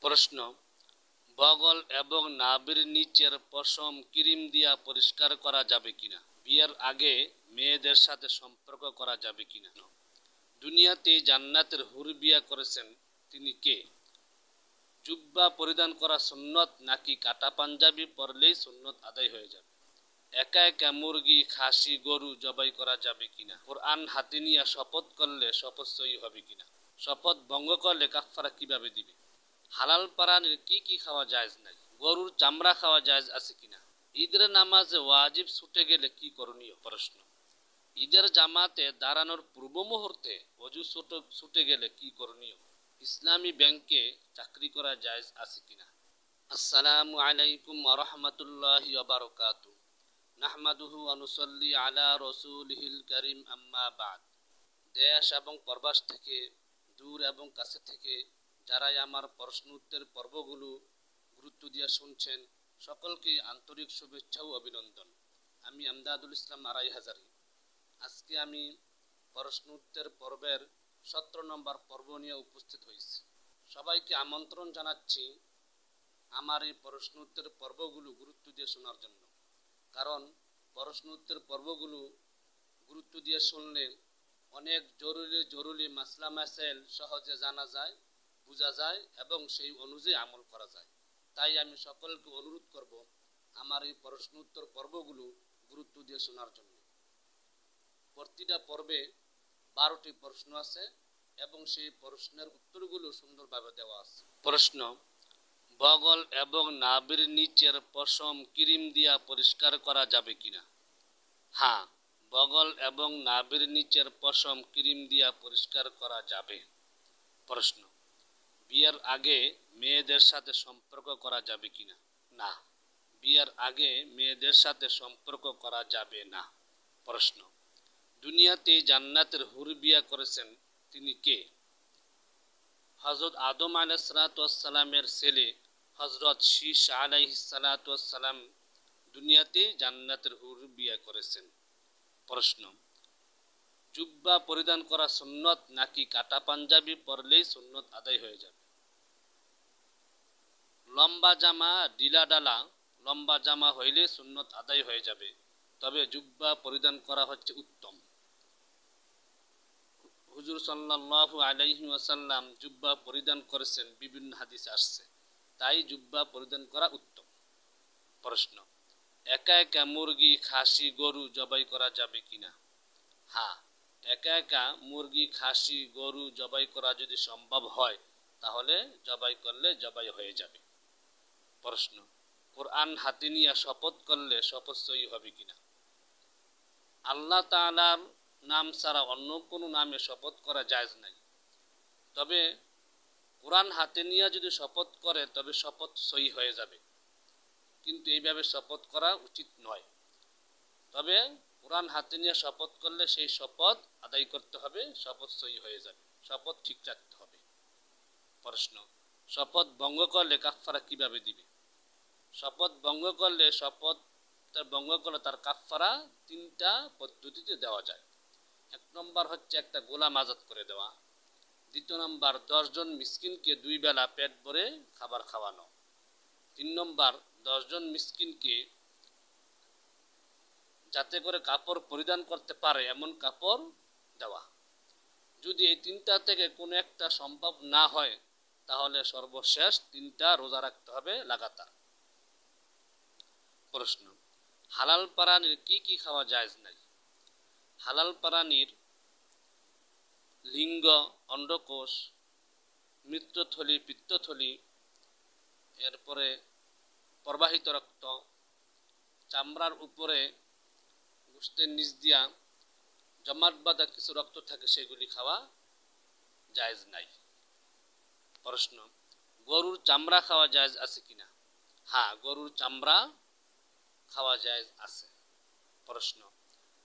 প্রশ্ন, বগল এবং নাভির নিচের পশম ক্রিম দিয়া পরিষ্কার করা যাবে কিনা? বিয়ের আগে মেয়েদের সাথে সম্পর্ক করা যাবে কিনা? দুনিয়াতে জান্নাতের হুর বিয়া করেছেন তিনি কে? জুব্বা পরিধান করা সুন্নত নাকি কাটা পাঞ্জাবি পরলেই সুন্নত আদায় হয়ে যাবে? একা একা মুরগি, খাসি, গরু জবাই করা যাবে কিনা? কোরআন হাতে নিয়ে শপথ করলে শপথ সই হবে কিনা? শপথ ভঙ্গ করলে কাফারা কিভাবে দিবে? হালাল প্রাণীর কি কি খাওয়া জায়েজ নাই? গরুর চামড়া খাওয়া জায়েজ আছে কিনা? ঈদের নামাজে ওয়াজিব ছুটে গেলে কি করণীয়? প্রশ্ন, ঈদের জামাতে দাঁড়ানোর পূর্ব মুহূর্তে অজু ছুটে গেলে কি করণীয়? ইসলামী ব্যাংকে চাকরি করা জায়েজ আছে কিনা? আসসালামু আলাইকুম ওয়া রাহমাতুল্লাহি ওয়া বারাকাতুহু। নাহমাদুহু ওয়া নুসাল্লি আলা রাসূলিহিল কারীম, আম্মা বা'দ। দেশ এবং প্রবাস থেকে, দূর এবং কাছে থেকে যারাই আমার প্রশ্ন উত্তর পর্বগুলো গুরুত্ব দিয়ে শুনছেন, সকলকে আন্তরিক শুভেচ্ছা ও অভিনন্দন। আমি আমদাদুল ইসলাম আড়াই হাজারি। আজকে আমি প্রশ্ন উত্তর পর্বের 17 নম্বর পর্ব নিয়ে উপস্থিত হয়েছি। সবাইকে আমন্ত্রণ জানাচ্ছি আমার এই প্রশ্ন উত্তর পর্বগুলো গুরুত্ব দিয়ে শোনার জন্য। কারণ প্রশ্ন উত্তর পর্বগুলো গুরুত্ব দিয়ে শুনলে অনেক জরুরি মাসলা মাসাইল সহজে জানা যায়, বোঝা যায় এবং সেই অনুযায়ী আমল করা যায়। তাই আমি সকলকে অনুরোধ করব আমার এই প্রশ্ন উত্তর পর্বগুলো গুরুত্ব দিয়ে শোনার জন্য। প্রতিটা পর্বে 12টি প্রশ্ন আছে এবং সেই প্রশ্নের উত্তরগুলো সুন্দরভাবে দেওয়া আছে। প্রশ্ন, বগল এবং নাভির নিচের পশম ক্রিম দিয়া পরিষ্কার করা যাবে কিনা? হ্যাঁ, বগল এবং নাভির নিচের পশম ক্রিম দিয়া পরিষ্কার করা যাবে। প্রশ্ন, বিয়ের আগে মেয়েদের সাথে সম্পর্ক করা যাবে কিনা? না, বিয়ের আগে মেয়েদের সাথে সম্পর্ক করা যাবে না। প্রশ্ন, দুনিয়াতে জান্নাতের হুর বিয়া করেছেন তিনি কে? হযরত আদম আলাইহিস সালামের ছেলে হযরত শীশ আলাইহিস সালাম দুনিয়াতে জান্নাতের হুর বিয়া করেছেন। প্রশ্ন, জুব্বা পরিধান করা সুন্নত নাকি কাটা পাঞ্জাবি পরলেই সুন্নত আদায় হয়ে যাবে? লম্বা জামা ঢিলাঢালা লম্বা জামা হইলে সুন্নত আদায় হয়ে যাবে, তবে জুব্বা পরিধান করা হচ্ছে উত্তম। হুজুর সাল্লাল্লাহু আলাইহি ওয়াসাল্লাম জুব্বা পরিধান করেছেন, বিভিন্ন হাদিসে আসছে, তাই জুব্বা পরিধান করা উত্তম। প্রশ্ন, একা একা মুরগি, খাসি, গরু জবাই করা যাবে কিনা? হ্যাঁ, একা একা মুরগি, খাসি, গরু জবাই করা যদি সম্ভব হয় তাহলে জবাই করলে জবাই হয়ে যাবে। প্রশ্ন, কোরআন হাতে নিয়ে শপথ করলে শপথ সই হবে কিনা? আল্লাহ তাআলার নাম ছাড়া অন্য কোনো নামে শপথ করা জায়েজ নাই, তবে কোরআন হাতে নিয়ে যদি শপথ করে তবে শপথ সই হয়ে যাবে, কিন্তু এইভাবে শপথ করা উচিত নয়। তবে কোরআন হাতে নিয়ে শপথ করলে সেই শপথ আদায় করতে হবে, শপথ সই হয়ে যাবে, শপথ ঠিক রাখতে হবে। প্রশ্ন, শপথ ভঙ্গ করলে কাফারা কিভাবে দিবে? শপথ ভঙ্গ করলে তার কাফারা 3টা পদ্ধতিতে দেওয়া যায়। 1 নম্বর হচ্ছে একটা গোলাম আজাদ করে দেওয়া। 2 নম্বর 10 জন মিসকিনকে 2 বেলা পেট ভরে খাবার খাওয়ানো। 3 নম্বর 10 জন মিসকিনকে যাতে করে কাপড় পরিধান করতে পারে এমন কাপড় দেওয়া। যদি এই 3টা থেকে কোনো একটা সম্ভব না হয় তাহলে সর্বশেষ 3টা রোজা রাখতে হবে লাগাতার। প্রশ্ন, হালাল প্রাণীর কি কি খাওয়া জায়েজ নাই? হালাল প্রাণীর লিঙ্গ, অন্ডকোষ, মৃত্যুথলি, পিত্তথলি, এরপরে প্রবাহিত রক্ত, চামড়ার উপরে গোশতের নিচ দিয়া জমাট বাঁধা কিছু রক্ত থাকে, সেগুলি খাওয়া জায়েজ নাই। প্রশ্ন, গরুর চামড়া খাওয়া জায়েজ আছে কিনা? হ্যাঁ, গরুর চামড়া খাওয়া জায়েজ আছে। প্রশ্ন,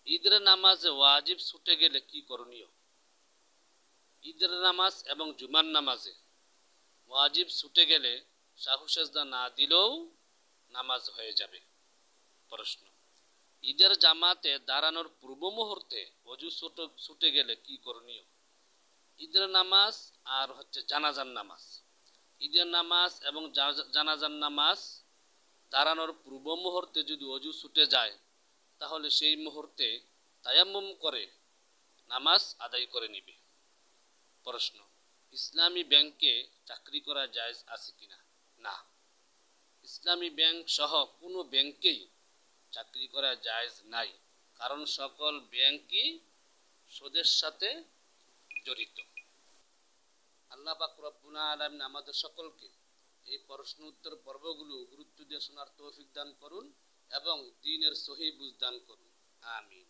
ঈদের নামাজে ওয়াজিব ছুটে গেলে কি করণীয়? ঈদের নামাজ এবং জুমার নামাজে ওয়াজিব ছুটে গেলে সাহু সেজদা না দিলেও নামাজ হয়ে যাবে। প্রশ্ন, ঈদের জামাতে দাঁড়ানোর পূর্ব মুহূর্তে অজু ছুটে গেলে কি করণীয়? ঈদের নামাজ আর হচ্ছে জানাজার নামাজ ঈদের নামাজ এবং জানাজার নামাজ দাঁড়ানোর পূর্ব মুহূর্তে যদি অজু ছুটে যায় তাহলে সেই মুহূর্তে তায়াম্মুম করে নামাজ আদায় করে নিবে। প্রশ্ন, ইসলামী ব্যাংকে চাকরি করা জায়েজ আছে কিনা? না, ইসলামী ব্যাংক সহ কোনো ব্যাংকেই চাকরি করা জায়েজ নাই, কারণ সকল ব্যাংকই সুদের সাথে জড়িত। আল্লাহ পাক রব্বুল আলামিন আমাদের সকলকে এই প্রশ্ন উত্তর পর্বগুলো গুরুত্ব দিয়ে শোনার তৌফিক দান করুন এবং দ্বীনের সহিহ বুঝ দান করুন। আমিন।